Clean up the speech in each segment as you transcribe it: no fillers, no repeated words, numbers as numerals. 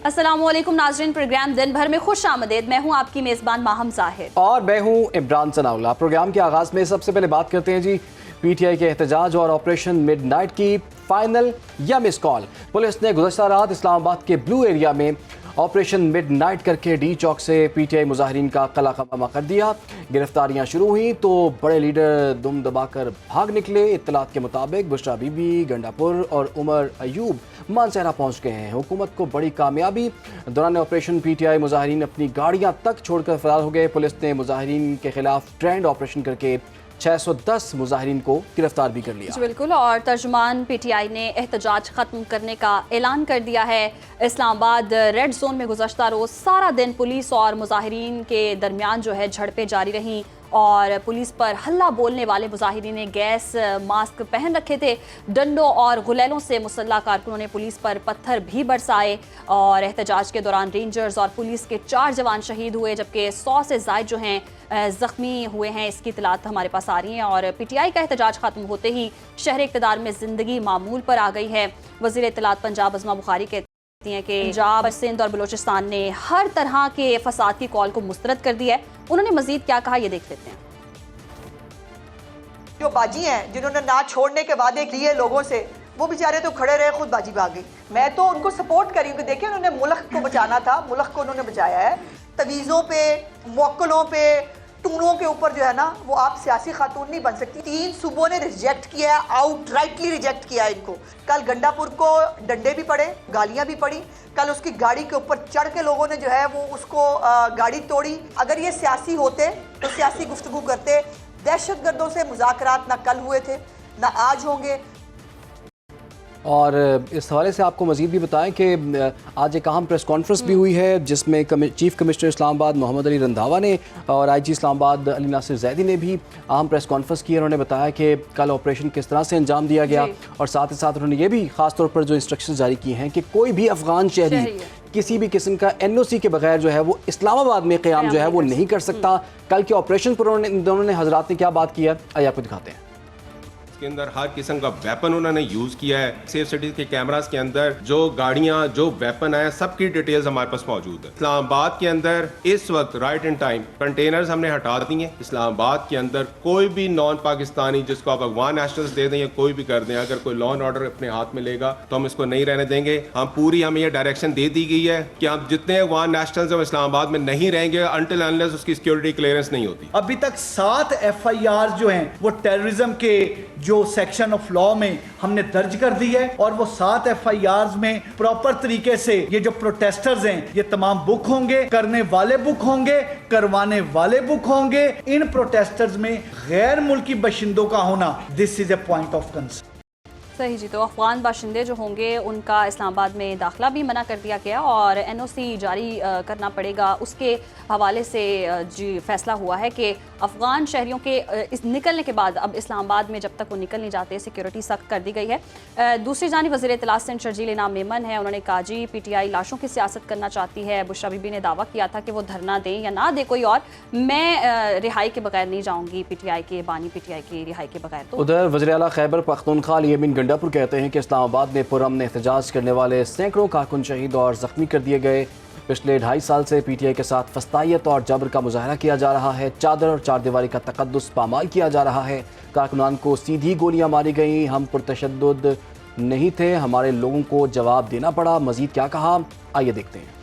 अस्सलाम वालेकुम नाज़रीन, प्रोग्राम दिन भर में खुश आमदेद। मैं हूँ आपकी मेज़बान माहम ज़ाहिर और मैं हूँ इमरान सनाउल्लाह। प्रोग्राम के आगाज़ में सबसे पहले बात करते हैं जी पीटीआई के एहतजाज और ऑपरेशन मिडनाइट की। फाइनल या मिस कॉल। पुलिस ने गुज़श्ता रात इस्लामाबाद के ब्लू एरिया में ऑपरेशन मिडनाइट करके डी चौक से पीटीआई मुजाहिरीन का कला खमा कर दिया। गिरफ्तारियां शुरू हुई तो बड़े लीडर दुम दबाकर भाग निकले। इत्तलात के मुताबिक बुशरा बीबी, गंडापुर और उमर अयूब मानसहरा पहुंच गए हैं। हुकूमत को बड़ी कामयाबी। दौरान ऑपरेशन पीटीआई मुजाहिरीन अपनी गाड़ियां तक छोड़कर फरार हो गए। पुलिस ने मुजाहिरीन के खिलाफ ट्रेंड ऑपरेशन करके 610 मुजाहिरीन को गिरफ्तार भी कर लिया। बिल्कुल। और तर्जुमान पीटीआई ने एहतजाज ख़त्म करने का ऐलान कर दिया है। इस्लामाबाद रेड जोन में गुज़श्ता रोज़ सारा दिन पुलिस और मुजाहिरीन के दरमियान जो है झड़पें जारी रहीं और पुलिस पर हल्ला बोलने वाले मुजाहिरीन ने गैस मास्क पहन रखे थे। डंडों और गुलेलों से मुसल्लह कारकुनों ने पुलिस पर पत्थर भी बरसाए और एहतजाज के दौरान रेंजर्स और पुलिस के 4 जवान शहीद हुए, जबकि 100 से ज़ायद जो हैं ज़ख्मी हुए हैं। इसकी इतलात हमारे पास आ रही हैं। और पीटीआई का एहतजाज ख़त्म होते ही शहर इक़्तिदार में ज़िंदगी मामूल पर आ गई है। वज़ीर इत्तलात पंजाब अज़मा बुखारी के हैं कि पंजाब, सिंध और बलूचिस्तान ने हर तरह के फसाद की कॉल को मुस्तरद कर दिया है। उन्होंने मजीद क्या कहा, ये देख लेते हैं। जो बाजी हैं जिन्होंने ना छोड़ने के वादे किए लोगों से, वो बेचारे तो खड़े रहे, खुद बाजी भाग गई। मैं तो उनको सपोर्ट करी हूँ कि देखिए उन्होंने मुल्क को बचाना था, मुल्क को उन्होंने बचाया है। तवीज़ों पे, मौक्कलों पे, टूनों के ऊपर जो है ना, वो आप सियासी खातून नहीं बन सकती। 3 सूबों ने रिजेक्ट किया है, आउटराइटली रिजेक्ट किया है इनको। कल गंडापुर को डंडे भी पड़े, गालियां भी पड़ी। कल उसकी गाड़ी के ऊपर चढ़ के लोगों ने जो है वो उसको गाड़ी तोड़ी। अगर ये सियासी होते तो सियासी गुफ्तगू करते। दहशतगर्दों से मुज़ाकरात ना कल हुए थे ना आज होंगे। और इस हवाले से आपको मज़ीद भी बताएं कि आज एक अहम प्रेस कॉन्फ्रेंस भी हुई है जिसमें चीफ कमिश्नर इस्लामाबाद मोहम्मद अली रंधावा ने और आईजी इस्लामाबाद अली नासिर जैदी ने भी अहम प्रेस कॉन्फ्रेंस की। उन्होंने बताया कि कल ऑपरेशन किस तरह से अंजाम दिया गया और साथ ही साथ उन्होंने ये भी ख़ास तौर पर जो इंस्ट्रक्शन जारी किए हैं कि कोई भी अफ़गान शहरी किसी भी किस्म का NOC के बगैर जो है वो इस्लामाबाद में क़याम जो है वो नहीं कर सकता। कल के ऑपरेशन पर दोनों ने हजरात ने क्या बात की है, आइए आपको दिखाते हैं। इसके अंदर हर किस्म का वेपन उन्होंने यूज़ किया है। सेफ सिटीज के कैमरास के अंदर जो गाड़ियां, जो वेपन है, सबकी डिटेल्स हमारे पास मौजूद है। इस्लामाबाद के अंदर इस वक्त राइट इन टाइम कंटेनर्स हमने हटा दिए। इस्लामाबाद के अंदर कोई भी नॉन पाकिस्तानी जिसको आप अफगान नेशनल्स दे दें या कोई भी कर दें, अगर कोई लॉ एंड ऑर्डर अपने हाथ में लेगा तो हम इसको नहीं रहने देंगे। हमें ये डायरेक्शन दे दी गई है कि हम जितने अफगान नेशनल्स हैं इस्लामाबाद में नहीं रहेंगे अनटिल अनलेस उसकी सिक्योरिटी क्लियरेंस नहीं होती। अभी तक 7 FIR जो हैं वो टेररिज्म के जो सेक्शन ऑफ लॉ में हमने दर्ज कर दी है और वो 7 FIRs में प्रॉपर तरीके से ये जो प्रोटेस्टर्स हैं ये तमाम बुक होंगे, करने वाले बुक होंगे, करवाने वाले बुक होंगे। इन प्रोटेस्टर्स में गैर मुल्की बाशिंदों का होना this is a point of concern. सही जी। तो अफगान बाशिंदे जो होंगे उनका इस्लामाबाद में दाखिला भी मना कर दिया गया और NOC जारी करना पड़ेगा। उसके हवाले से जी फैसला हुआ है कि अफगान शहरियों के इस निकलने के बाद अब इस्लामाबाद में जब तक वो निकल नहीं जाते सिक्योरिटी सख्त कर दी गई है। दूसरी जानिब वज़ीर इत्तलात सिंध शर्जील इनाम मेमन है, उन्होंने कहा जी PTI लाशों की सियासत करना चाहती है। बुशरा बीबी ने दावा किया था कि वो धरना दें या ना दे कोई और, मैं रिहाई के बगैर नहीं जाऊँगी PTI के बानी PTI की रिहाई के बगैर। तो उधर वज़ीर आला खैबर पख्तूनख्वा यमीन गंडापुर कहते हैं कि इस्लामाबाद में पुरअमन एहतजाज करने वाले सैकड़ों कारकुन शहीद और ज़ख्मी कर दिए गए। पिछले 2.5 साल से PTI के साथ फस्तायत और जबर का मुजाहरा किया जा रहा है। चादर और चारदीवारी का तकद्दुस पामाल किया जा रहा है। कारकुनान को सीधी गोलियां मारी गई। हम पुरतशद्दुद नहीं थे, हमारे लोगों को जवाब देना पड़ा। मजीद क्या कहा, आइए देखते हैं।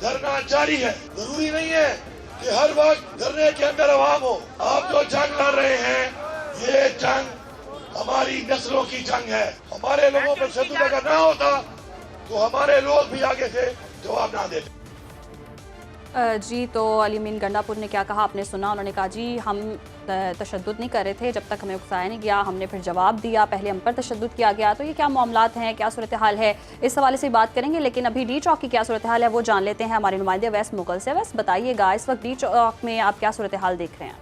धरना जारी है। जरूरी नहीं है कि हर वक्त धरने के अंदर अवाम हो। आप जो जंग लड़ रहे हैं ये जंग हमारी नस्लों की जंग है। हमारे लोगों पर तशद्दुद अगर ना होता तो हमारे लोग भी आगे से जवाब ना देते। जी तो अलीमीन गंडापुर ने क्या कहा आपने सुना। उन्होंने कहा जी हम तशद्दुद नहीं कर रहे थे, जब तक हमें उकसाया नहीं गया हमने फिर जवाब दिया, पहले हम पर तशद्दुद किया गया। तो ये क्या मामलात हैं, क्या सूरत हाल है, इस हवाले से बात करेंगे। लेकिन अभी डी चौक की क्या सूरत हाल है वो जान लेते हैं हमारे नुमाइंदे अवैस मुगल से। अवैस बताइएगा इस वक्त डी चौक में आप क्या सूरत हाल देख रहे हैं।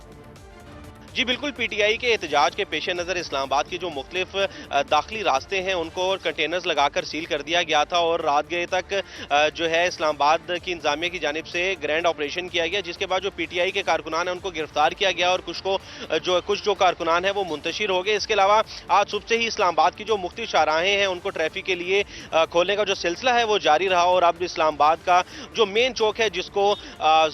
جی بالکل، پی ٹی آئی کے احتجاج کے پیش نظر اسلام آباد کے جو مختلف داخلی راستے ہیں ان کو کنٹینرز لگا کر سیل کر دیا گیا تھا، اور رات گئے تک جو ہے اسلام آباد کی انتظامیہ کی جانب سے گرینڈ آپریشن کیا گیا، جس کے بعد جو پی ٹی آئی کے کارکنان ہیں ان کو گرفتار کیا گیا، اور کچھ جو کارکنان ہیں وہ منتشر ہو گئے۔ اس کے علاوہ آج صبح سے ہی اسلام آباد کی جو مختلف شاہراہیں ہیں ان کو ٹریفک کے لیے کھولنے کا جو سلسلہ ہے وہ جاری رہا، اور اب اسلام آباد کا جو مین چوک ہے جس کو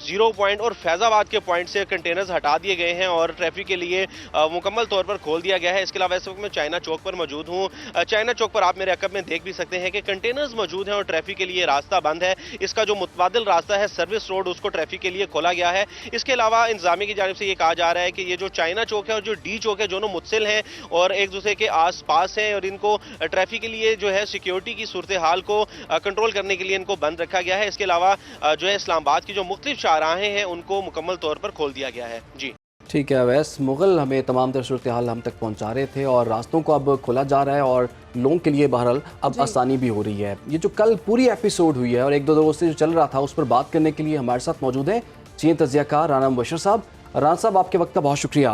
زیرو پوائنٹ اور فیض آباد کے پوائنٹ سے کنٹینرز ہٹا دیے گئے ہیں اور ٹریفک کے لیے مکمل طور پر کھول دیا گیا ہے۔ اس کے علاوہ اس وقت میں چائنا چوک پر موجود ہوں۔ چائنا چوک پر آپ میرے عقب میں دیکھ بھی سکتے ہیں کہ کنٹینرز موجود ہیں اور ٹریفک کے لیے راستہ بند ہے۔ اس کا جو متبادل راستہ ہے سروس روڈ، اس کو ٹریفک کے لیے کھولا گیا ہے۔ اس کے علاوہ انتظامیہ کی جانب سے یہ کہا جا رہا ہے کہ یہ جو چائنا چوک ہے اور جو ڈی چوک ہے دونوں متصل ہیں اور ایک دوسرے کے آس پاس ہیں، اور ان کو ٹریفک کے لیے جو ہے سیکیورٹی کی صورتحال کو کنٹرول کرنے کے لیے ان کو بند رکھا گیا ہے۔ اس کے علاوہ جو ہے اسلام آباد کی جو مختلف شاہراہیں ہیں ان کو مکمل طور پر کھول دیا گیا ہے۔ جی ٹھیک ہے اویس مغل ہمیں تمام تر صورتحال ہم تک پہنچا رہے تھے، اور راستوں کو اب کھولا جا رہا ہے اور لوگوں کے لیے بہرحال اب آسانی بھی ہو رہی ہے۔ یہ جو کل پوری ایپیسوڈ ہوئی ہے اور ایک دو روز سے جو چل رہا تھا اس پر بات کرنے کے لیے ہمارے ساتھ موجود ہیں چین تجزیہ کار رانا مبشر صاحب۔ رانا صاحب آپ کے وقت کا بہت شکریہ۔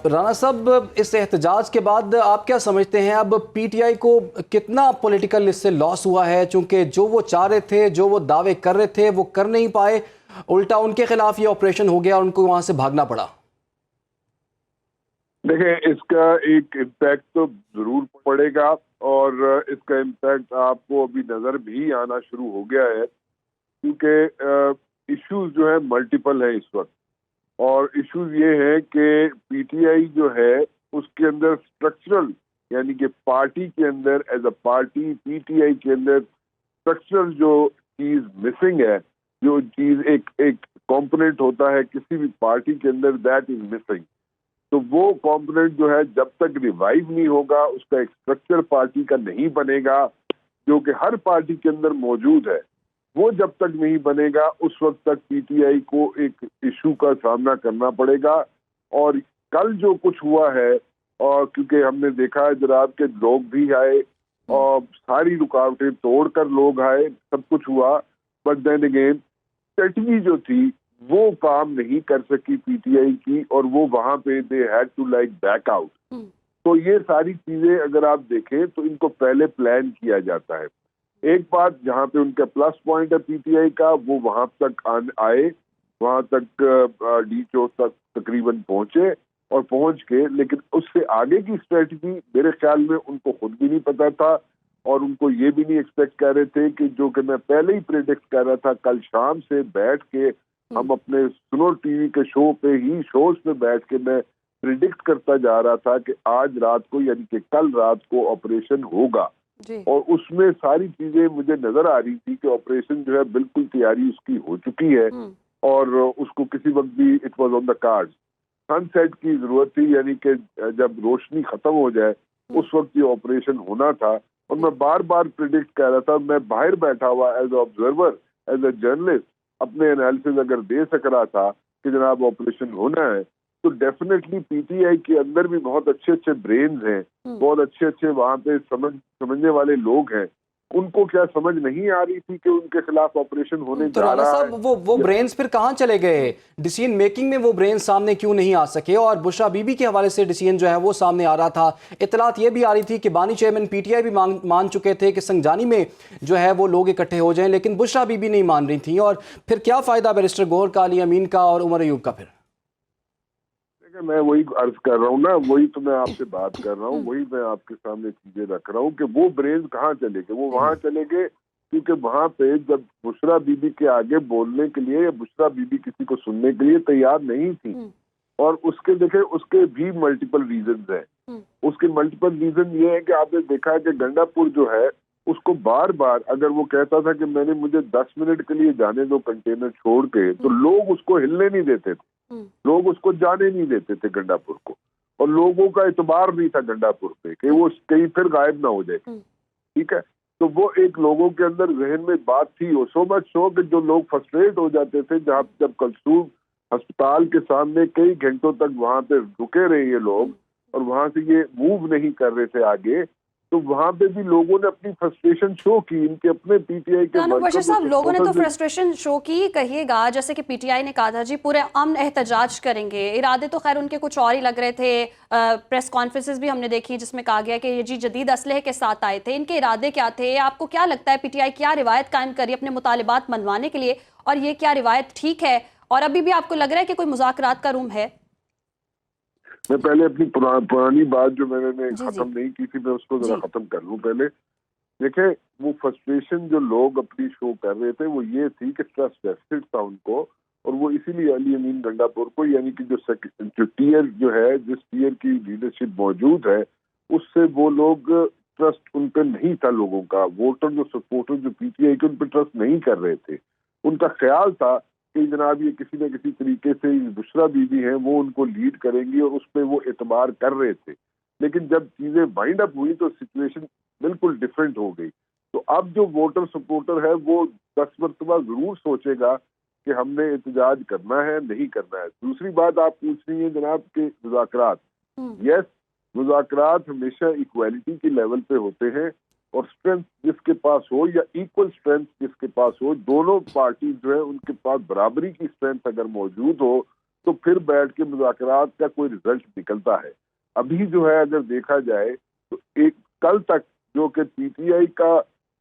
رانا صاحب اس احتجاج کے بعد آپ کیا سمجھتے ہیں اب پی ٹی آئی کو کتنا پولیٹیکل اس سے لاس ہوا ہے، چونکہ جو وہ چاہ رہے تھے، جو وہ دعوے کر رہے تھے وہ کر نہیں پائے، الٹا ان کے خلاف یہ آپریشن ہو گیا اور ان کو وہاں سے بھاگنا پڑا؟ دیکھیں اس کا ایک امپیکٹ تو ضرور پڑے گا، اور اس کا امپیکٹ آپ کو ابھی نظر بھی آنا شروع ہو گیا ہے، کیونکہ ایشوز جو ہے ملٹیپل ہیں اس وقت، اور ایشوز یہ ہے کہ پی ٹی آئی جو ہے اس کے اندر اسٹرکچرل، یعنی کہ پارٹی کے اندر ایز اے پارٹی پی ٹی آئی کے اندر اسٹرکچرل جو چیز مسنگ ہے، جو چیز ایک کمپوننٹ ہوتا ہے کسی بھی پارٹی کے اندر، دیٹ از مسنگ۔ تو وہ کمپوننٹ جو ہے جب تک ریوائیو نہیں ہوگا، اس کا ایک اسٹرکچر پارٹی کا نہیں بنے گا جو کہ ہر پارٹی کے اندر موجود ہے، وہ جب تک نہیں بنے گا اس وقت تک پی ٹی آئی کو ایک ایشو کا سامنا کرنا پڑے گا۔ اور کل جو کچھ ہوا ہے، اور کیونکہ ہم نے دیکھا ہے جناب کہ لوگ بھی آئے اور ساری رکاوٹیں توڑ کر لوگ آئے، سب کچھ ہوا، بٹ دین اگین اسٹریٹجی جو تھی وہ کام نہیں کر سکی پی ٹی آئی کی، اور وہ وہاں پہ they had to like back out. تو یہ ساری چیزیں اگر آپ دیکھیں تو ان کو پہلے پلان کیا جاتا ہے۔ ایک بات جہاں پہ ان کا پلس پوائنٹ ہے پی ٹی آئی کا، وہ وہاں تک آئے، وہاں تک ڈی چوک تک تقریباً پہنچے اور پہنچ کے، لیکن اس سے آگے کی اسٹریٹجی میرے خیال میں ان کو خود بھی نہیں پتا تھا، اور ان کو یہ بھی نہیں ایکسپیکٹ کر رہے تھے کہ جو کہ میں پہلے ہی پریڈکٹ کر رہا تھا، کل شام سے بیٹھ کے ہم اپنے سنو ٹی وی کے شوز پہ بیٹھ کے میں پریڈکٹ کرتا جا رہا تھا کہ آج رات کو، یعنی کہ کل رات کو آپریشن ہوگا، اور اس میں ساری چیزیں مجھے نظر آ رہی تھی کہ آپریشن جو ہے بالکل تیاری اس کی ہو چکی ہے، اور اس کو کسی وقت بھی it was on the card. Sunset کی ضرورت تھی، یعنی کہ جب روشنی ختم ہو جائے اس وقت یہ آپریشن ہونا تھا، اور میں بار بار پریڈکٹ کر رہا تھا۔ میں باہر بیٹھا ہوا as a observer, as a journalist اپنے انالیسز اگر دے سک رہا تھا کہ جناب آپریشن ہونا ہے، تو ڈیفینیٹلی پی ٹی آئی کے اندر بھی بہت اچھے اچھے برینز ہیں، بہت اچھے اچھے وہاں پہ سمجھنے والے لوگ ہیں۔ ان کو کیا سمجھ نہیں آ رہی تھی کہ ان کے خلاف آپریشن ہونے جا رہا ہے؟ وہ برینز پھر کہاں چلے گئے؟ ڈیسیژن میکنگ میں وہ برینز سامنے کیوں نہیں آ سکے؟ اور بشرا بی بی کے حوالے سے ڈیسیژن جو ہے وہ سامنے آ رہا تھا، اطلاعات یہ بھی آ رہی تھی کہ بانی چیئرمین پی ٹی آئی بھی مان چکے تھے کہ سنگجانی میں جو ہے وہ لوگ اکٹھے ہو جائیں، لیکن بشرا بی بی نہیں مان رہی تھیں۔ اور پھر کیا فائدہ بیرسٹر گوہر کا، علی امین کا اور عمر ایوب کا؟ پھر میں وہی عرض کر رہا ہوں نا، وہی تو میں آپ سے بات کر رہا ہوں، وہی میں آپ کے سامنے چیزیں رکھ رہا ہوں کہ وہ برینز کہاں چلے گئے؟ وہ وہاں چلے گئے کیونکہ وہاں پہ جب بشرا بی بی کے آگے بولنے کے لیے، یا بشرا بی بی کسی کو سننے کے لیے تیار نہیں تھی، اور اس کے دیکھیں اس کے بھی ملٹیپل ریزنز ہیں۔ اس کے ملٹیپل ریزن یہ ہے کہ آپ نے دیکھا ہے کہ گنڈا پور جو ہے اس کو بار بار اگر وہ کہتا تھا کہ میں نے مجھے 10 منٹ کے لیے جانے دو کنٹینر چھوڑ کے، تو لوگ اس کو ہلنے نہیں دیتے تھے، لوگ اس کو جانے نہیں دیتے تھے گنڈا پور کو، اور لوگوں کا اعتبار نہیں تھا گنڈا پور پہ کہ وہ کہیں پھر غائب نہ ہو جائے۔ ٹھیک ہے، تو وہ ایک لوگوں کے اندر ذہن میں بات تھی، سو مچ سو کہ جو لوگ فرسٹریٹ ہو جاتے تھے، جب کلثوم ہسپتال کے سامنے کئی گھنٹوں تک وہاں پہ رکے رہے یہ لوگ، اور وہاں سے یہ موو نہیں کر رہے تھے آگے، تو وہاں پہ بھی لوگوں نے اپنی فرسٹریشن شو کی. ان کے اپنے پی ٹی آئی کے رانو بشیر workers صاحب، اور لوگوں نے تو supporters فرسٹریشن شو کی، کہیے گا جیسے کہ پی ٹی آئی نے کہا تھا جی پورے امن احتجاج کریں گے، ارادے تو خیر ان کے کچھ اور ہی لگ رہے تھے. پریس کانفرنسز بھی ہم نے دیکھی جس میں کہا گیا کہ یہ جی جدید اسلحے کے ساتھ آئے تھے. ان کے ارادے کیا تھے؟ آپ کو کیا لگتا ہے پی ٹی آئی کیا روایت قائم کری اپنے مطالبات منوانے کے لیے، اور یہ کیا روایت ٹھیک ہے، اور ابھی بھی آپ کو لگ رہا ہے کہ کوئی مذاکرات کا روم ہے؟ میں پہلے اپنی پرانی بات جو میں نے جی ختم نہیں کی تھی میں اس کو ذرا جی ختم کر لوں. پہلے دیکھیں وہ فرسٹریشن جو لوگ اپنی شو کر رہے تھے وہ یہ تھی کہ ٹرسٹ ڈیفیسٹ تھا ان کو، اور وہ اسی لیے علی امین گنڈا پور کو، یعنی کہ جو ٹیئر جو ہے، جس ٹیئر کی لیڈرشپ موجود ہے، اس سے وہ لوگ ٹرسٹ ان پہ نہیں تھا لوگوں کا. ووٹر جو سپورٹر جو پی ٹی آئی کے ان پہ ٹرسٹ نہیں کر رہے تھے. ان کا خیال تھا کہ جناب یہ کسی نہ کسی طریقے سے بشرا بی بی ہیں وہ ان کو لیڈ کریں گی، اور اس پہ وہ اعتبار کر رہے تھے. لیکن جب چیزیں وائنڈ اپ ہوئی تو سچویشن بالکل ڈفرینٹ ہو گئی. تو اب جو ووٹر سپورٹر ہے وہ 10 مرتبہ ضرور سوچے گا کہ ہم نے احتجاج کرنا ہے نہیں کرنا ہے. دوسری بات آپ پوچھ رہی ہیں جناب کہ مذاکرات، یس مذاکرات ہمیشہ ایکویلٹی کے لیول پہ ہوتے ہیں، اور اسٹرینتھ جس کے پاس ہو یا ایکول اسٹرینتھ جس کے پاس ہو، دونوں پارٹیز جو ہے ان کے پاس برابری کی اسٹرینتھ اگر موجود ہو تو پھر بیٹھ کے مذاکرات کا کوئی رزلٹ نکلتا ہے. ابھی جو ہے اگر دیکھا جائے تو ایک کل تک جو کہ پی ٹی آئی کا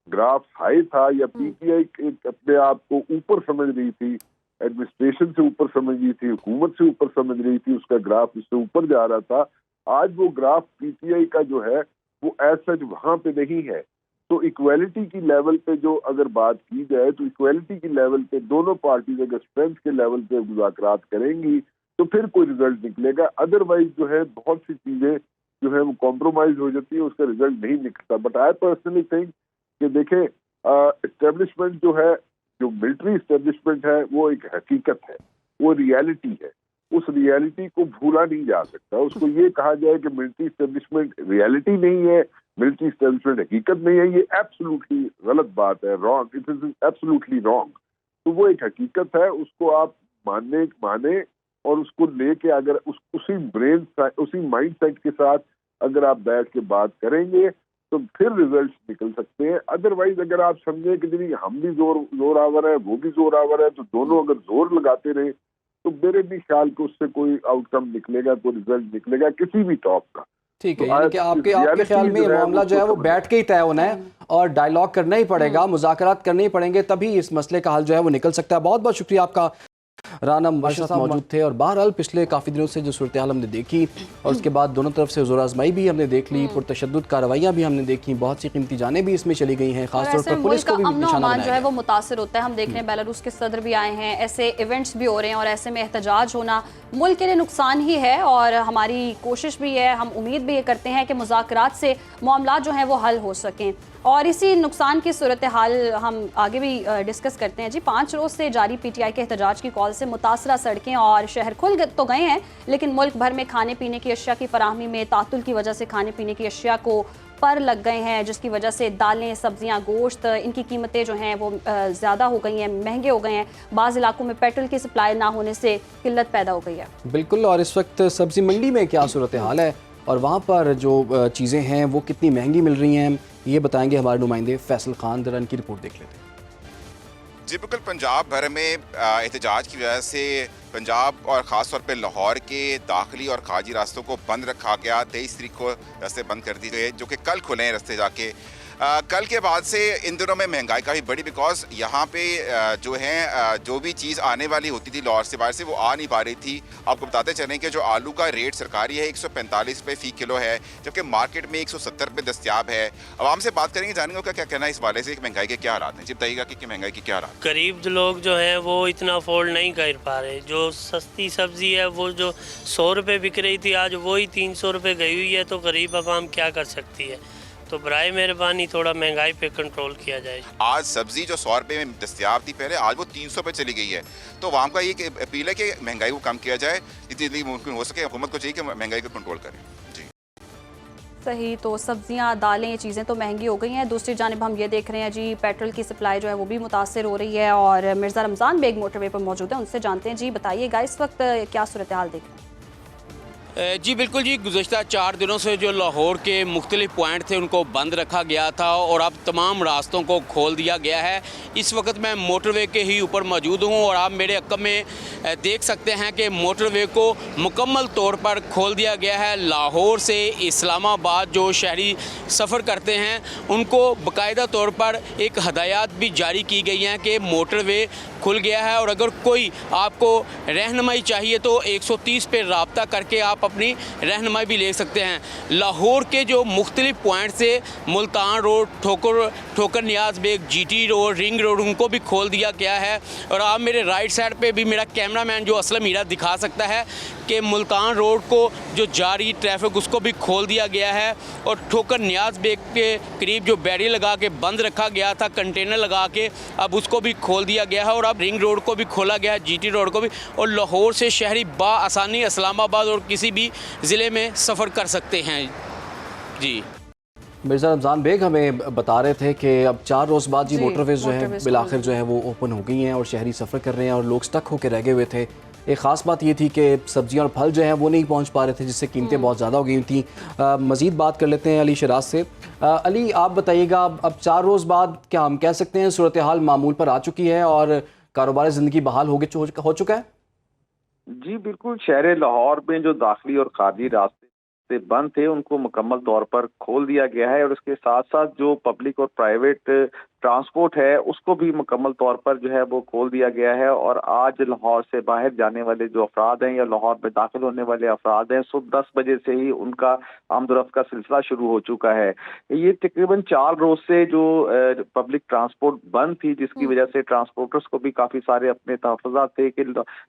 گراف ہائی تھا، یا پی ٹی آئی اپنے آپ کو اوپر سمجھ رہی تھی، ایڈمنسٹریشن سے اوپر سمجھ رہی تھی، حکومت سے اوپر سمجھ رہی تھی، اس کا گراف اس سے اوپر جا رہا تھا. آج وہ گراف پی ٹی آئی کا جو ہے وہ ایز سچ وہاں پہ نہیں ہے. تو ایکویلٹی کی لیول پہ جو اگر بات کی جائے تو ایکویلٹی کی لیول پہ دونوں پارٹیز اگر اسٹرینتھ کے لیول پہ مذاکرات کریں گی تو پھر کوئی رزلٹ نکلے گا. ادروائز جو ہے بہت سی چیزیں جو ہے وہ کمپرومائز ہو جاتی ہے، اس کا رزلٹ نہیں نکلتا. بٹ آئی پرسنلی تھنک کہ دیکھیں اسٹیبلشمنٹ جو ہے، جو ملٹری اسٹیبلشمنٹ ہے وہ ایک حقیقت ہے، وہ ریالٹی ہے. اس ریالٹی کو بھولا نہیں جا سکتا. اس کو یہ کہا جائے کہ ملٹری اسٹیبلشمنٹ ریالٹی نہیں ہے، ملٹری اسٹیبلشمنٹ حقیقت نہیں ہے، یہ ایبسولوٹلی غلط بات ہے، wrong, it is absolutely wrong. تو وہ ایک حقیقت ہے، اس کو آپ مانے اور اس کو لے کے اگر اسی مائنڈ سیٹ کے ساتھ اگر آپ بیٹھ کے بات کریں گے تو پھر ریزلٹس نکل سکتے ہیں. ادروائز اگر آپ سمجھیں کہ جی ہم بھی زور آور ہے، وہ بھی زور آور ہے، تو دونوں اگر زور لگاتے رہے تو میرے بھی خیال کو اس سے کوئی آؤٹ کم نکلے گا، کوئی ریزلٹ نکلے گا کسی بھی ٹاپ کا. ٹھیک ہے، یعنی کہ آپ کے خیال میں یہ معاملہ جو ہے وہ بیٹھ کے ہی طے ہونا ہے اور ڈائیلاگ کرنا ہی پڑے گا، مذاکرات کرنے ہی پڑیں گے، تبھی اس مسئلے کا حل جو ہے وہ نکل سکتا ہے. بہت بہت شکریہ آپ کا. رانا مبشر صاحب موجود تھے، اور بہرحال پچھلے کافی دنوں سے جو صورتحال ہم نے دیکھی اور اس کے بعد دونوں طرف سے زور آزمائی بھی ہم نے دیکھ لی، پرتشدد کارروائیاں بھی ہم نے دیکھی، بہت سی قیمتی جانیں بھی اس میں چلی گئی ہیں، خاص طور پر پولیس کو بھی امن و نشانہ امان بنایا جو ہے گیا. وہ متاثر ہوتا ہے. ہم دیکھ رہے ہیں بیلاروس کے صدر بھی آئے ہیں، ایسے ایونٹس بھی ہو رہے ہیں، اور ایسے میں احتجاج ہونا ملک کے لیے نقصان ہی ہے. اور ہماری کوشش بھی ہے، ہم امید بھی یہ کرتے ہیں کہ مذاکرات سے معاملات جو ہیں وہ حل ہو سکیں. اور اسی نقصان کی صورتحال ہم آگے بھی ڈسکس کرتے ہیں. جی 5 روز سے جاری پی ٹی آئی کے احتجاج کی کال سے متاثرہ سڑکیں اور شہر کھل تو گئے ہیں، لیکن ملک بھر میں کھانے پینے کی اشیاء کی فراہمی میں تعطل کی وجہ سے کھانے پینے کی اشیاء کو پر لگ گئے ہیں، جس کی وجہ سے دالیں، سبزیاں، گوشت، ان کی قیمتیں جو ہیں وہ زیادہ ہو گئی ہیں، مہنگے ہو گئے ہیں. بعض علاقوں میں پیٹرول کی سپلائی نہ ہونے سے قلت پیدا ہو گئی ہے. بالکل. اور اس وقت سبزی منڈی میں کیا صورتحال ہے اور وہاں پر جو چیزیں ہیں وہ کتنی مہنگی مل رہی ہیں، یہ بتائیں گے ہمارے نمائندے فیصل خان. ذرا ان کی رپورٹ دیکھ لیتے ہیں. جی بالکل، پنجاب بھر میں احتجاج کی وجہ سے پنجاب اور خاص طور پہ لاہور کے داخلی اور خارجی راستوں کو بند رکھا گیا. 23 تاریخ کو راستے بند کر دیے گئے، جو کہ کل کھلے ہیں راستے جا کے. کل کے بعد سے ان دنوں میں مہنگائی کافی بڑی، بیکاز یہاں پہ جو ہیں جو بھی چیز آنے والی ہوتی تھی لاہور سے باہر سے وہ آ نہیں پا رہی تھی. آپ کو بتاتے چلیں کہ جو آلو کا ریٹ سرکاری ہے 145 روپے فی کلو ہے، جبکہ مارکیٹ میں 170 روپے دستیاب ہے. عوام سے بات کریں گے، جانیں گے کا کیا کہنا ہے اس والے سے کہ مہنگائی کے کیا حالات ہیں. جی بتائیے گا کہ مہنگائی کے کیا حالات. غریب لوگ جو ہیں وہ اتنا افورڈ نہیں کر پا رہے. جو سستی سبزی ہے وہ جو 100 روپے بک رہی تھی آج وہی 300 روپے گئی ہوئی ہے، تو غریب عوام کیا کر سکتی ہے. تو برائے مہربانی تھوڑا مہنگائی پہ کنٹرول کیا جائے. آج سبزی جو 100 روپے میں دستیاب تھی پہلے، آج وہ 300 پہ چلی گئی ہے. تو عوام کا یہ اپیل ہے کہ مہنگائی کو کم کیا جائے، جتنی جلدی ممکن ہو سکے. حکومت کو چاہیے کہ مہنگائی کو کنٹرول کرے. جی صحیح. تو سبزیاں، دالیں، چیزیں تو مہنگی ہو گئی ہیں. دوسری جانب ہم یہ دیکھ رہے ہیں جی پیٹرول کی سپلائی جو ہے وہ بھی متاثر ہو رہی ہے، اور مرزا رمضان بیگ موٹر وے پر موجود ہیں، ان سے جانتے ہیں. جی بتائیے گا اس وقت کیا صورتحال دیکھ رہے ہیں. जी बिल्कुल जी, गुज़श्ता 4 दिनों से जो लाहौर के मुख्तलिफ पॉइंट थे उनको बंद रखा गया था और अब तमाम रास्तों को खोल दिया गया है। इस वक्त मैं मोटरवे के ही ऊपर मौजूद हूँ और आप मेरे अक्ब में देख सकते हैं कि मोटरवे को मुकम्मल तौर पर खोल दिया गया है। लाहौर से इस्लामाबाद जो शहरी सफ़र करते हैं उनको बाकायदा तौर पर एक हदायत भी जारी की गई हैं कि मोटरवे खुल गया है और अगर कोई आपको रहनुमाई चाहिए तो 130 पे रब्ता करके आप अपनी रहनुमाई भी ले सकते हैं। लाहौर के जो मुख्तलिफ पॉइंट से Multan road, Thokar Niaz Baig, GT road, ring road, उनको भी खोल दिया गया है। और आप मेरे राइट साइड पे भी मेरा कैमरामैन जो असलम हीरा दिखा सकता है कि मुल्तान रोड को जो जारी ट्रैफिक उसको भी खोल दिया गया है और ठोकर नियाज बेग के करीब जो बैरियर लगा के बंद रखा गया था कंटेनर लगा के, अब उसको भी खोल दिया गया है और अब रिंग रोड को भी खोला गया है, GT रोड को भी। और लाहौर से शहरी आसानी इस्लामाबाद और किसी भी ज़िले में सफ़र कर सकते हैं। जी मिर्ज़ा रमज़ान बेग हमें बता रहे थे कि अब 4 रोज़ बाद जी मोटरवेज़ जो है बिलाखिर जो है वो ओपन हो गई हैं और शहरी सफ़र कर रहे हैं और लोग स्टक होकर रह गए हुए थे। एक ख़ास बात ये थी कि सब्जियां और फल जो हैं वो नहीं पहुंच पा रहे थे, जिससे कीमतें बहुत ज़्यादा हो गई थी। मज़ीद बात कर लेते हैं अली शराज से। अली, आप बताइएगा, अब 4 रोज़ बाद क्या हम कह सकते हैं सूरत हाल मामूल पर आ चुकी है और कारोबार ज़िंदगी बहाल हो चुका है? जी बिल्कुल, शहर लाहौर में जो दाखिली और खारजी रास्ते बंद थे उनको मुकम्मल तौर पर खोल दिया गया है और इसके साथ साथ जो पब्लिक और प्राइवेट ट्रांसपोर्ट है उसको भी मुकम्मल तौर पर जो है वो खोल दिया गया है। और आज लाहौर से बाहर जाने वाले जो अफराद हैं या लाहौर में दाखिल होने वाले अफराद हैं, सुबह 10 बजे से ही उनका आमदोरफ्त का सिलसिला शुरू हो चुका है। ये तकरीबन 4 रोज से जो पब्लिक ट्रांसपोर्ट बंद थी, जिसकी वजह से ट्रांसपोर्टर्स को भी काफ़ी सारे अपने तहफ़्फ़ुज़ात थे कि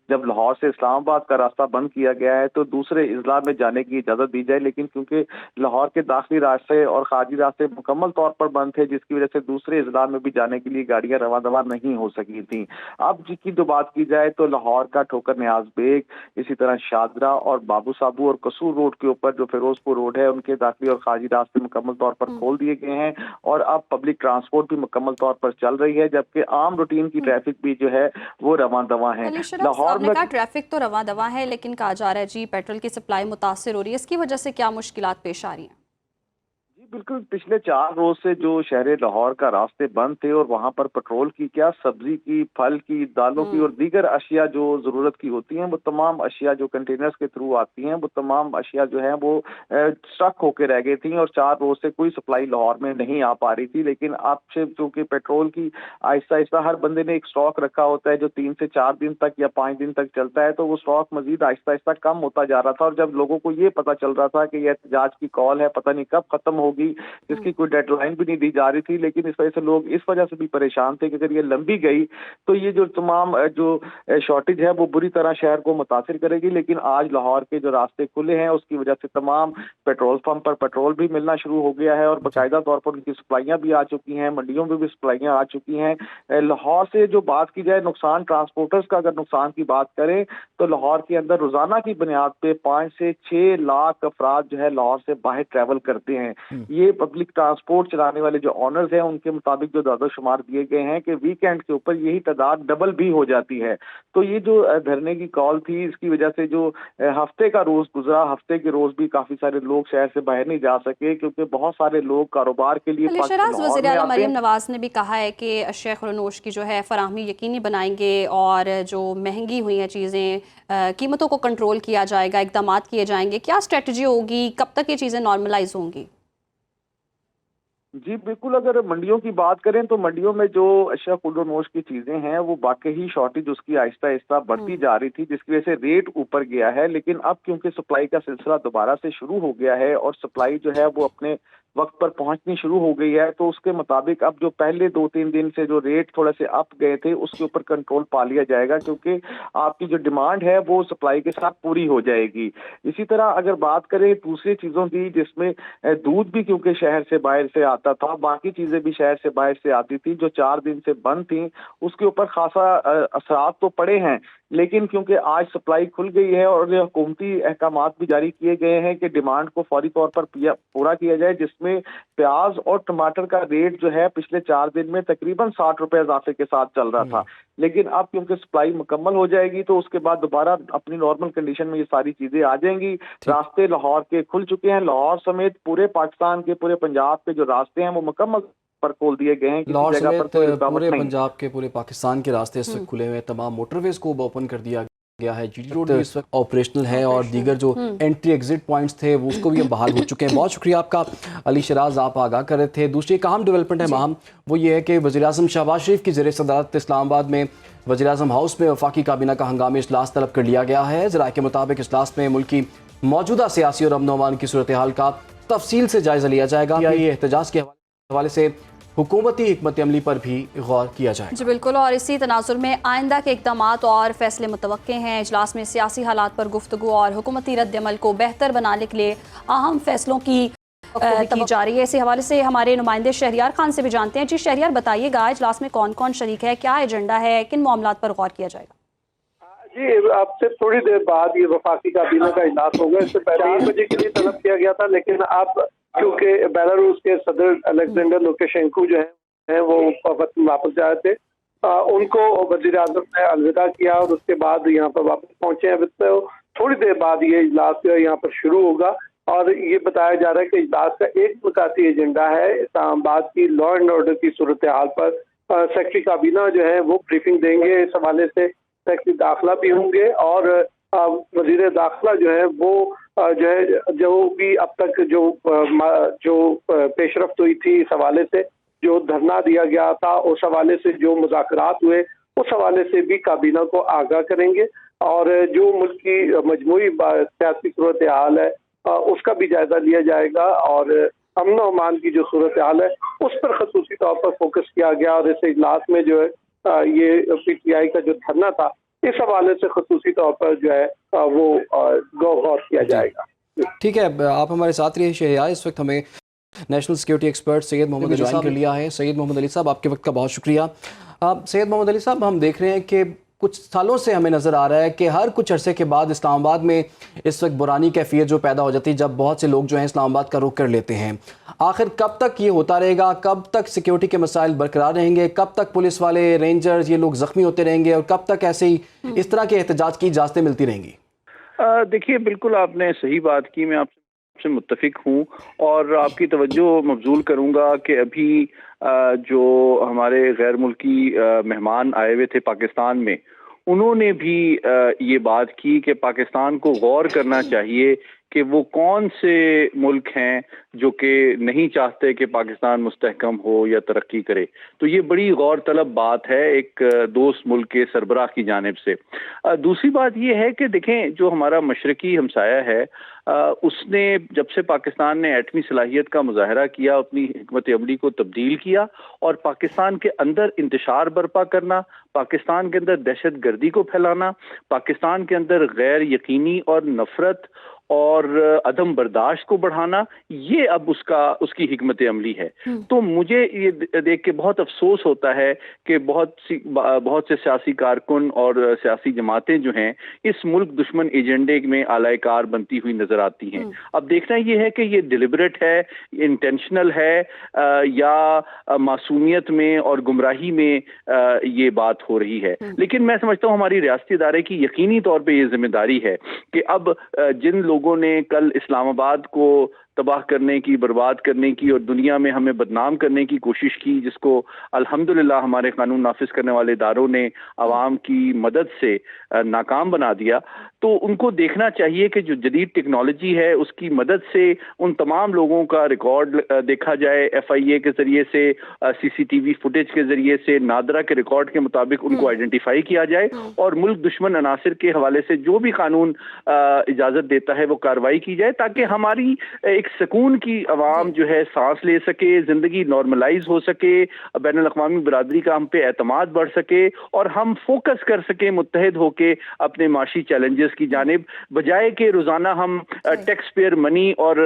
जब लाहौर से इस्लामाबाद का रास्ता बंद किया गया है तो दूसरे अजला में जाने की इजाज़त दी जाए, लेकिन क्योंकि लाहौर के दाखिली रास्ते और खारजी रास्ते मुकम्मल तौर पर बंद थे, जिसकी वजह से दूसरे अजला में भी जाने के लिए गाड़ियां रवा दवा नहीं हो सकी थी। अब जिसकी तो बात की जाए तो लाहौर का ठोकर नियाज बेग, इसी तरह शादरा और बाबू साबू और कसूर रोड के ऊपर जो फिरोजपुर रोड है उनके दाखिली और खारजी रास्ते मुकम्मल तौर पर खोल दिए गए हैं और अब पब्लिक ट्रांसपोर्ट भी मुकम्मल तौर पर चल रही है, जबकि आम रूटीन की ट्रैफिक भी जो है वो रवा दवा है। लाहौर में ट्रैफिक तो रवा दवा है, लेकिन कहा जा रहा है जी पेट्रोल की सप्लाई मुतासिर हो रही है, इसकी वजह से क्या मुश्किलात पेश आ रही हैं? बिल्कुल, पिछले 4 रोज से जो शहर लाहौर का रास्ते बंद थे और वहां पर पेट्रोल की क्या, सब्जी की, फल की, दालों की और दीगर अशिया जो जरूरत की होती हैं वो तमाम अशिया जो कंटेनर्स के थ्रू आती हैं वो तमाम अशिया जो है वो स्टक होकर रह गई थी और 4 रोज से कोई सप्लाई लाहौर में नहीं आ पा रही थी। लेकिन अब से चूंकि पेट्रोल की आहिस्ता आहिस्ता हर बंदे ने एक स्टॉक रखा होता है जो 3 से 4 दिन तक या 5 दिन तक चलता है, तो वो स्टॉक मजीद आहिस्ता आहिस्ता कम होता जा रहा था और जब लोगों को ये पता चल रहा था कि यह एहतजाज की कॉल है, पता नहीं कब खत्म होगी, इसकी कोई डेडलाइन भी नहीं दी जा रही थी, लेकिन इस वजह से लोग इस वजह से भी परेशान थे कि अगर ये लंबी गई तो ये जो तमाम जो शॉर्टेज है वो बुरी तरह शहर को मुतासिर करेगी। लेकिन आज लाहौर के जो रास्ते खुले हैं उसकी वजह से तमाम पेट्रोल पंप पर पेट्रोल भी मिलना शुरू हो गया है और बाकायदा तौर पर उनकी सप्लाइयाँ भी आ चुकी हैं, मंडियों में भी सप्लाइयाँ आ चुकी हैं। लाहौर से जो बात की जाए नुकसान, ट्रांसपोर्टर्स का अगर नुकसान की बात करें तो लाहौर के अंदर रोजाना की बुनियाद पे 5 से 6 लाख अफराद जो है लाहौर से बाहर ट्रैवल करते हैं। ये पब्लिक ट्रांसपोर्ट चलाने वाले जो ऑनर्स हैं उनके मुताबिक जो दादा शुमार दिए गए हैं कि वीकेंड के ऊपर यही तादाद डबल भी हो जाती है। तो ये जो धरने की कॉल थी इसकी वजह से जो हफ्ते का रोज गुजरा, हफ्ते के रोज भी काफी सारे लोग शहर से बाहर नहीं जा सके क्योंकि बहुत सारे लोग कारोबार के लिए वज़ीर आला मरीम नवाज ने भी कहा है कि अशिया खुरनोश की जो है फराहमी यकीनी बनाएंगे और जो महंगी हुई हैं चीज़ें कीमतों को कंट्रोल किया जाएगा, इक़दाम किए जाएंगे। क्या स्ट्रेटजी होगी, कब तक ये चीज़ें नॉर्मलाइज होंगी? जी बिल्कुल, अगर मंडियों की बात करें तो मंडियों में जो अशिया खुर्दोनोश की चीजें हैं वो वाकई ही शॉर्टेज उसकी आहिस्ता आहिस्ता बढ़ती जा रही थी, जिसकी वजह से रेट ऊपर गया है। लेकिन अब क्योंकि सप्लाई का सिलसिला दोबारा से शुरू हो गया है और सप्लाई जो है वो अपने वक्त पर पहुंचनी शुरू हो गई है, तो उसके मुताबिक अब जो पहले 2-3 दिन से जो रेट थोड़े से अप गए थे उसके ऊपर कंट्रोल पा लिया जाएगा, क्योंकि आपकी जो डिमांड है वो सप्लाई के साथ पूरी हो जाएगी। इसी तरह अगर बात करें दूसरी चीज़ों की, जिसमें दूध भी क्योंकि शहर से बाहर से आता था, बाकी चीज़ें भी शहर से बाहर से आती थी, जो 4 दिन से बंद थी उसके ऊपर खासा असरात तो पड़े हैं। लेकिन क्योंकि आज सप्लाई खुल गई है और हुकूमती अहकामात भी जारी किए गए हैं कि डिमांड को फौरी तौर पर पूरा किया जाए, जिसमें میں پیاز اور ٹماٹر کا ریٹ جو ہے پچھلے 4 دن میں تقریباً 60 روپے اضافے کے ساتھ چل رہا تھا، لیکن اب کیونکہ سپلائی مکمل ہو جائے گی تو اس کے بعد دوبارہ اپنی نارمل کنڈیشن میں یہ ساری چیزیں آ جائیں گی۔ راستے لاہور کے کھل چکے ہیں، لاہور سمیت پورے پاکستان کے، پورے پنجاب کے جو راستے ہیں وہ مکمل پر کھول دیے گئے ہیں، لاہور کسی جگہ پر سمیت کوئی رکاوٹ پورے نہیں۔ پنجاب کے، پورے پاکستان کے راستے اس وقت کھلے ہوئے ہیں، تمام موٹر ویز کو اوپن کر دیا گیا ہے، جی ٹی روڈ بھی اس وقت آپریشنل ہے اور دیگر جو انٹری ایگزٹ پوائنٹس تھے وہ اس کو بھی اب بحال ہو چکے ہیں۔ بہت شکریہ آپ کا علی شراز، آپ آگاہ کر رہے تھے۔ دوسری ایک اہم ڈیولپمنٹ ہے ماہم، وہ یہ ہے کہ وزیراعظم شہباز شریف کی زیر صدارت اسلام آباد میں وزیراعظم ہاؤس میں وفاقی کابینہ کا ہنگامی اجلاس طلب کر لیا گیا ہے۔ ذرائع کے مطابق اجلاس میں ملک کی موجودہ سیاسی اور امن و امان کی صورتحال کا تفصیل سے جائزہ لیا جائے گا۔ یہ احتجاج کے حوالے سے حکومتی حکمت عملی پر بھی غور کیا جائے۔ جی بالکل، اور اسی تناظر میں آئندہ کے اقدامات اور فیصلے متوقع ہیں۔ اجلاس میں سیاسی حالات پر گفتگو اور حکومتی رد عمل کو بہتر بنانے کے لیے اہم فیصلوں کی جا رہی ہے۔ اسی حوالے سے ہمارے نمائندے شہریار خان سے بھی جانتے ہیں۔ جی شہریار، بتائیے گا اجلاس میں کون کون شریک ہے، کیا ایجنڈا ہے، کن معاملات پر غور کیا جائے گا؟ جی اب سے تھوڑی دیر بعد یہ وفاقی کابینہ کا اجلاس ہوگا۔ اس سے پہلے 4 بجے کے لیے طلب کیا گیا تھا، لیکن اب کیونکہ بیلاروس کے صدر الیگزینڈر لوکاشینکو جو ہیں وہ وطن واپس جائے تھے، ان کو وزیر اعظم نے الوداع کیا اور اس کے بعد یہاں پر واپس پہنچے ہیں۔ تھوڑی دیر بعد یہ اجلاس جو ہے یہاں پر شروع ہوگا اور یہ بتایا جا رہا ہے کہ اجلاس کا ایک نکاتی ایجنڈا ہے اسلام آباد کی لا اینڈ آرڈر کی صورتحال پر۔ سیکرٹری کابینہ جو ہے وہ بریفنگ دیں گے، اس حوالے سے سیکرٹری داخلہ بھی ہوں گے اور وزیر داخلہ جو ہے وہ جو بھی اب تک جو پیش رفت ہوئی تھی اس حوالے سے، جو دھرنا دیا گیا تھا اس حوالے سے جو مذاکرات ہوئے اس حوالے سے بھی کابینہ کو آگاہ کریں گے اور جو ملک کی مجموعی سیاسی صورتحال ہے اس کا بھی جائزہ لیا جائے گا اور امن و امان کی جو صورتحال ہے اس پر خصوصی طور پر فوکس کیا گیا اور اس اجلاس میں جو ہے یہ پی ٹی آئی کا جو دھرنا تھا اس حوالے سے خصوصی طور پر جو ہے وہ غور کیا جائے گا۔ ٹھیک ہے، آپ ہمارے ساتھ رہیے شہریار۔ اس وقت ہمیں نیشنل سیکیورٹی ایکسپرٹ سید محمد علی جوائن کر لیا ہے۔ سید محمد علی صاحب، آپ کے وقت کا بہت شکریہ۔ سید محمد علی صاحب، ہم دیکھ رہے ہیں کہ کچھ سالوں سے ہمیں نظر آ رہا ہے کہ ہر کچھ عرصے کے بعد اسلام آباد میں اس وقت برانی کیفیت جو پیدا ہو جاتی ہے جب بہت سے لوگ جو ہیں اسلام آباد کا رخ کر لیتے ہیں۔ آخر کب تک یہ ہوتا رہے گا؟ کب تک سیکیورٹی کے مسائل برقرار رہیں گے؟ کب تک پولیس والے، رینجرز، یہ لوگ زخمی ہوتے رہیں گے اور کب تک ایسے ہی اس طرح کے احتجاج کی اجازتیں ملتی رہیں گی؟ دیکھیے، بالکل آپ نے صحیح بات کی، میں آپ سے متفق ہوں اور آپ کی توجہ مبذول کروں گا کہ ابھی جو ہمارے غیر ملکی مہمان آئے ہوئے تھے پاکستان میں، انہوں نے بھی یہ بات کی کہ پاکستان کو غور کرنا چاہیے کہ وہ کون سے ملک ہیں جو کہ نہیں چاہتے کہ پاکستان مستحکم ہو یا ترقی کرے۔ تو یہ بڑی غور طلب بات ہے ایک دوست ملک کے سربراہ کی جانب سے۔ دوسری بات یہ ہے کہ دیکھیں، جو ہمارا مشرقی ہمسایہ ہے اس نے جب سے پاکستان نے ایٹمی صلاحیت کا مظاہرہ کیا، اپنی حکمت عملی کو تبدیل کیا اور پاکستان کے اندر انتشار برپا کرنا، پاکستان کے اندر دہشت گردی کو پھیلانا، پاکستان کے اندر غیر یقینی اور نفرت اور عدم برداشت کو بڑھانا، یہ اب اس کی حکمت عملی ہے۔ تو مجھے یہ دیکھ کے بہت افسوس ہوتا ہے کہ بہت سے سیاسی کارکن اور سیاسی جماعتیں جو ہیں اس ملک دشمن ایجنڈے میں اعلی کار بنتی ہوئی نظر آتی ہیں۔ اب دیکھنا یہ ہے کہ یہ ڈیلیبریٹ ہے، انٹینشنل ہے یا معصومیت میں اور گمراہی میں یہ بات ہو رہی ہے۔ لیکن میں سمجھتا ہوں ہماری ریاستی ادارے کی یقینی طور پہ یہ ذمہ داری ہے کہ اب جن لوگوں نے کل اسلام آباد کو تباہ کرنے کی، برباد کرنے کی اور دنیا میں ہمیں بدنام کرنے کی کوشش کی، جس کو الحمدللہ ہمارے قانون نافذ کرنے والے اداروں نے عوام کی مدد سے ناکام بنا دیا، تو ان کو دیکھنا چاہیے کہ جو جدید ٹیکنالوجی ہے اس کی مدد سے ان تمام لوگوں کا ریکارڈ دیکھا جائے، ایف آئی اے کے ذریعے سے، سی سی ٹی وی فوٹیج کے ذریعے سے، نادرا کے ریکارڈ کے مطابق ان کو آئیڈینٹیفائی کیا جائے اور ملک دشمن عناصر کے حوالے سے جو بھی قانون اجازت دیتا ہے وہ کارروائی کی جائے، تاکہ ہماری ایک سکون کی عوام جو ہے سانس لے سکے، زندگی نارملائز ہو سکے، بین الاقوامی برادری کا ہم پہ اعتماد بڑھ سکے اور ہم فوکس کر سکیں متحد ہو کے اپنے معاشی چیلنجز کی جانب، بجائے کہ روزانہ ہم ٹیکس پیئر منی اور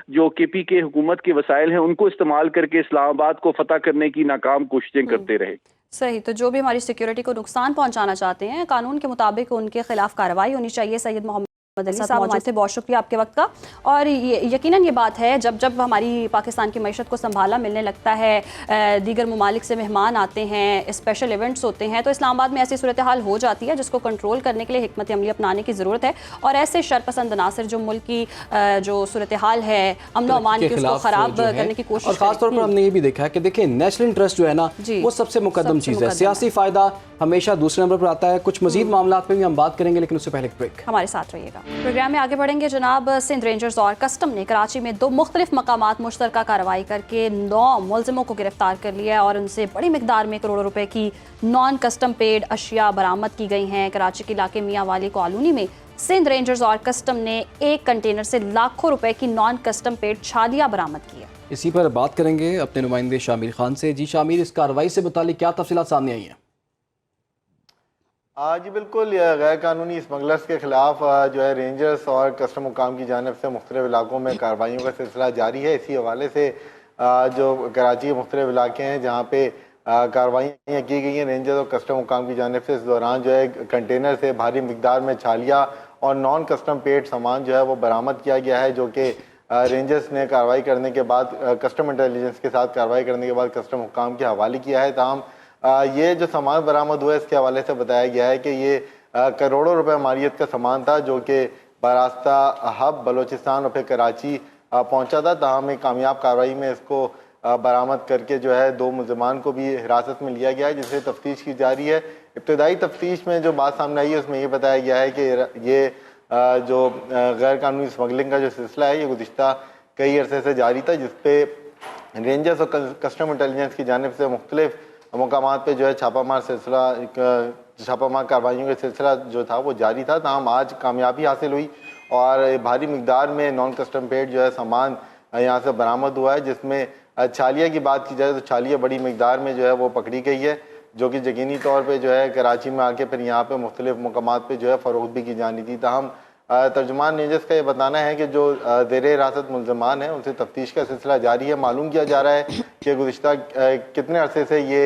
جو کے پی کے حکومت کے وسائل ہیں ان کو استعمال کر کے اسلام آباد کو فتح کرنے کی ناکام کوششیں کرتے رہے۔ صحیح، تو جو بھی ہماری سیکیورٹی کو نقصان پہنچانا چاہتے ہیں قانون کے مطابق ان کے خلاف کارروائی ہونی چاہیے۔ سید محمد मौजूद थे, बहुत शुक्रिया आपके वक्त का। और यकीनन ये बात है, जब जब हमारी पाकिस्तान की मईशत को संभाला मिलने लगता है, दीगर ममालिक से मेहमान आते हैं, स्पेशल इवेंट्स होते हैं, तो इस्लामाबाद में ऐसी सूरत हाल हो जाती है जिसको कंट्रोल करने के लिए हिकमत अमली अपनाने की ज़रूरत है। और ऐसे शरपसंद अनासर जो मुल्क की जो सूरत हाल है अमन व अमान की, उसको ख़राब करने की कोशिश, और ख़ासतौर पर हमने ये भी देखा है कि देखिए नेशनल इंटरेस्ट जो है ना वो सबसे मुकद्दम चीज़ है, सियासी फ़ायदा हमेशा दूसरे नंबर पर आता है। कुछ मज़ीद मामला पे भी हम बात करेंगे, लेकिन उससे पहले ब्रेक। हमारे साथ रहिएगा। प्रोग्राम में आगे बढ़ेंगे। जनाब, सिंध रेंजर्स और कस्टम ने कराची में 2 मुख्तलिफ मकामात मुश्तरका कार्रवाई करके 9 मुलजिमों को गिरफ्तार कर लिया और उनसे बड़ी मिकदार में करोड़ों रुपए की नॉन कस्टम पेड अशिया बरामद की गई हैं। कराची के इलाके मियाँ वाली कॉलोनी में सिंध रेंजर्स और कस्टम ने एक कंटेनर से लाखों रुपए की नॉन कस्टम पेड छालियाँ बरामद की है। इसी पर बात करेंगे अपने नुमाइंदे शामिर खान से। जी शामिर, इस कार्रवाई से मुतालिक क्या तफसीलात सामने आई हैं? जी बिल्कुल, गैर कानूनी स्मगलर्स के खिलाफ जो है रेंजर्स और कस्टम हुकाम की जानिब से मुख्तलिफ इलाकों में कार्रवाइयों का सिलसिला जारी है। इसी हवाले से जो कराची के मुख्तलिफ इलाके हैं जहाँ पे कार्रवाइयाँ की गई हैं रेंजर्स और कस्टम हुकाम की जानिब से, इस दौरान जो है कंटेनर से भारी मिकदार में छालिया और नॉन कस्टम पेड सामान जो है वो बरामद किया गया है, जो कि रेंजर्स ने कार्रवाई करने के बाद कस्टम इंटेलिजेंस के साथ कार्रवाई करने के बाद कस्टम हुकाम के हवाले किया है। ताहम ये जो सामान बरामद हुआ है इसके हवाले से बताया गया है कि ये करोड़ों रुपए मालियत का सामान था, जो कि बरास्ता हब बलोचिस्तान और फिर कराची पहुंचा था। ताहम एक कामयाब कार्रवाई में इसको बरामद करके जो है 2 मुलजमान को भी हिरासत में लिया गया है, जिससे तफ्तीश की जा रही है। इब्तदाई तफ्तीश में जो बात सामने आई है उसमें ये बताया गया है कि ये जो गैर कानूनी स्मगलिंग का जो सिलसिला है ये गुज़िश्ता कई अरसे से जारी था, जिसपे रेंजर्स और कस्टम इंटेलिजेंस की जानिब से मुख्तलिफ मकामात पे जो है छापामार कार्रवाइयों का सिलसिला जो था वो जारी था। ताहम आज कामयाबी हासिल हुई और भारी मिकदार में नॉन कस्टम पेड जो है सामान यहाँ से बरामद हुआ है, जिसमें छालिया की बात की जाए तो छालिया बड़ी मिकदार में जो है वो पकड़ी गई है, जो कि यकीनी तौर पे जो है कराची में आके फिर यहाँ पे मुख्तलिफ मकामात पे जो है फ़रोख्त भी की जानी थी। ताहम तर्जुमान रेंजर्स का ये बताना है कि जो ज़ेर हिरासत मुलजमान हैं उनसे तफ्तीश का सिलसिला जारी है। मालूम किया जा रहा है कि गुज़िश्ता कितने अरसे से ये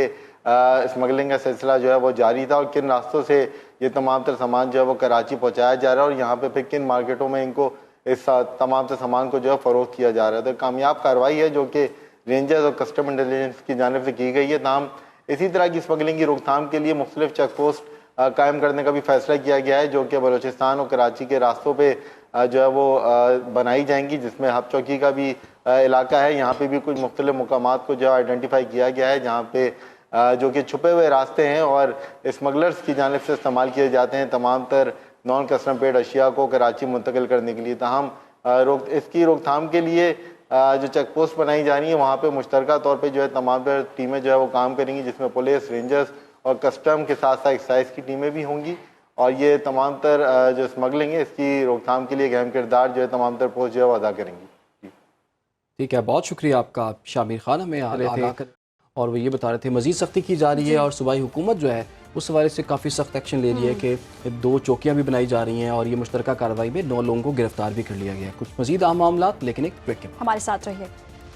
स्मगलिंग का सिलसिला जो है वो जारी था और किन रास्तों से ये तमाम तर सामान जो है वो कराची पहुँचाया जा रहा है और यहाँ पे फिर किन मार्केटों में इनको इस तमाम तर सामान को जो है फ़रोख्त किया जा रहा है। तो कामयाब कार्रवाई है जो कि रेंजर्स और कस्टम इंटेलिजेंस की जानिब से की गई है। ताहम इसी तरह की स्मगलिंग की रोकथाम के लिए मुख्तलिफ चेक पोस्ट कायम करने का भी फैसला किया गया है, जो कि बलोचिस्तान और कराची के रास्तों पे जो है वो बनाई जाएंगी, जिसमें हब चौकी का भी इलाका है। यहाँ पे भी कुछ मुख्तलिफ मकामात को जो आइडेंटिफाई किया गया है, जहाँ पे जो कि छुपे हुए रास्ते हैं और स्मगलर्स की जानिब से इस्तेमाल किए जाते हैं तमाम तर नॉन कस्टम पेड अशिया को कराची मुंतकिल करने के लिए। ताहम इसकी रोकथाम के लिए जो चेक पोस्ट बनाई जा रही है वहाँ पे मुश्तरका तौर पे जो है तमाम तर टीमें जो है वो काम करेंगी, जिसमें पुलिस, रेंजर्स और कस्टम के साथ साथ एक्साइज की टीमें भी होंगी और ये तमाम तर जो स्मगलिंग है इसकी रोकथाम के लिए अहम किरदार जो है तमाम तर पोस्ट जो है वो अदा करेंगी। ठीक है, बहुत शुक्रिया आपका शामिर खान। हमें आ रहे थे और वो ये बता रहे थे मज़ीद सख्ती की जा रही है और सूबाई हुकूमत जो है उस हवाले से काफ़ी सख्त एक्शन ले रही है कि 2 चौकियाँ भी बनाई जा रही हैं और ये मुश्तरका कार्रवाई में 9 लोगों को गिरफ्तार भी कर लिया गया है। कुछ मज़ीद अहम मामला, लेकिन एक ब्रेक के बाद हमारे साथ रहिए।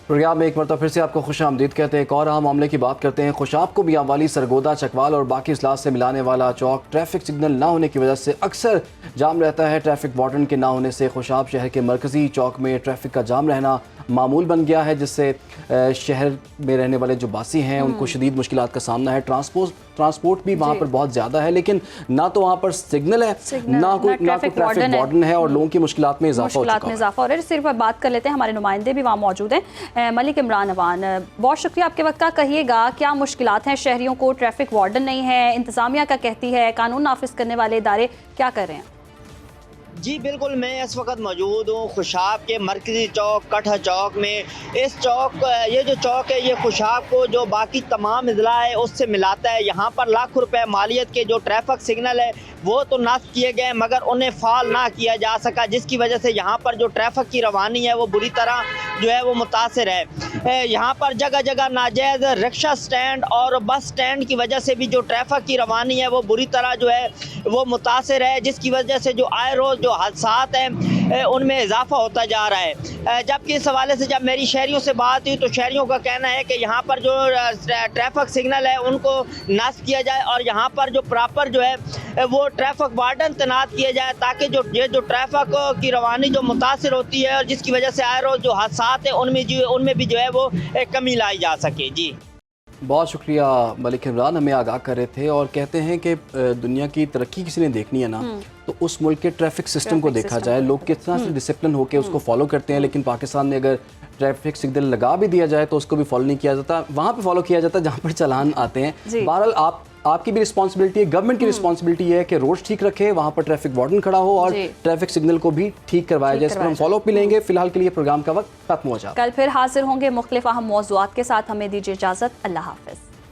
प्रोग्राम में एक मरतबा फिर से आपको खुश आमदीद कहते हैं। एक और अहम मामले की बात करते हैं। खुशाब को मियां वाली, सरगोदा, चकवाल और बाकी इस्लात से मिलाने वाला चौक ट्रैफिक सिग्नल ना होने की वजह से अक्सर जाम रहता है। ट्रैफिक वार्डन के ना होने से खुशाब शहर के मरकजी चौक में ट्रैफिक का जाम रहना मामूल बन गया है, जिससे शहर में रहने वाले जो बासी हैं उनको शदीद मुश्किलात का सामना है। ट्रांसपोर्ट भी वहाँ पर बहुत ज़्यादा है, लेकिन ना तो वहाँ पर सिग्नल है ना कोई ट्रैफिक वार्डन है और लोगों की मुश्किलात में इजाफा हो चुका है। सिर्फ बात कर लेते हैं, हमारे नुमाइंदे भी वहाँ मौजूद हैं। मलिक इमरान अवान, बहुत शुक्रिया आपके वक्त का। कहिएगा क्या मुश्किलात हैं शहरियों को? ट्रैफिक वार्डन नहीं है, इंतजामिया क्या कहती है, कानून नाफिज करने वाले इदारे क्या कर रहे हैं? जी बिल्कुल, मैं इस वक्त मौजूद हूँ खुशाब के मरकजी चौक कटहा चौक में। इस चौक, ये जो चौक है ये खुशाब को जो बाकी तमाम अजला है उससे मिलाता है। यहाँ पर लाखों रुपए मालियत के जो ट्रैफिक सिग्नल है वो तो नस्ब किए गए मगर उन्हें फाल ना किया जा सका, जिसकी वजह से यहाँ पर जो ट्रैफिक की रवानी है वो बुरी तरह जो है वो मुतासिर है। यहाँ पर जगह जगह नाजायज़ रिक्शा स्टैंड और बस स्टैंड की वजह से भी जो ट्रैफिक की रवानी है वो बुरी तरह जो है वो मुतासिर है, जिसकी वजह से जो आए रोज़ जो हादसात हैं उनमें इजाफा होता जा रहा है। जबकि इस हवाले से जब मेरी शहरियों से बात हुई तो शहरियों का कहना है कि यहाँ पर जो ट्रैफिक सिग्नल है उनको नस्ब किया जाए और यहाँ पर जो प्रॉपर जो है वो ट्रैफिक वार्डन तैनात किए जाए, ताकि जो ट्रैफिक की रवानी जो मुतासर होती है और जिसकी वजह से आए रोज जो हादसा है उनमें भी जो है वो कमी लाई जा सके। जी बहुत शुक्रिया मलिक इमरान, हमें आगाह कर रहे थे। और कहते हैं कि दुनिया की तरक्की किसी ने देखनी है ना तो उस मुल्क के ट्रैफिक सिस्टम को देखा जाए, लोग किस तरह से डिसिप्लिन होकर उसको फॉलो करते हैं। लेकिन पाकिस्तान में अगर ट्रैफिक सिग्नल लगा भी दिया जाए तो उसको भी फॉलो नहीं किया जाता, वहाँ पे फॉलो किया जाता है जहाँ पर चालान आते हैं। बहरहाल आपकी भी रिस्पॉन्सिबिलिटी है, गवर्नमेंट की रिस्पॉन्सिबिलिटी है कि रोड ठीक रखे, वहाँ पर ट्रैफिक वार्डन खड़ा हो और ट्रैफिक सिग्नल को भी ठीक करवाया जाए। इस पर हम फॉलो अप भी लेंगे। फिलहाल के लिए प्रोग्राम का वक्त खत्म हो जाए। कल फिर हाजिर होंगे मुख्तलिफ अहम मौज़ूआत के साथ। हमें दीजिए इजाज़त। अल्लाह हाफ़िज़।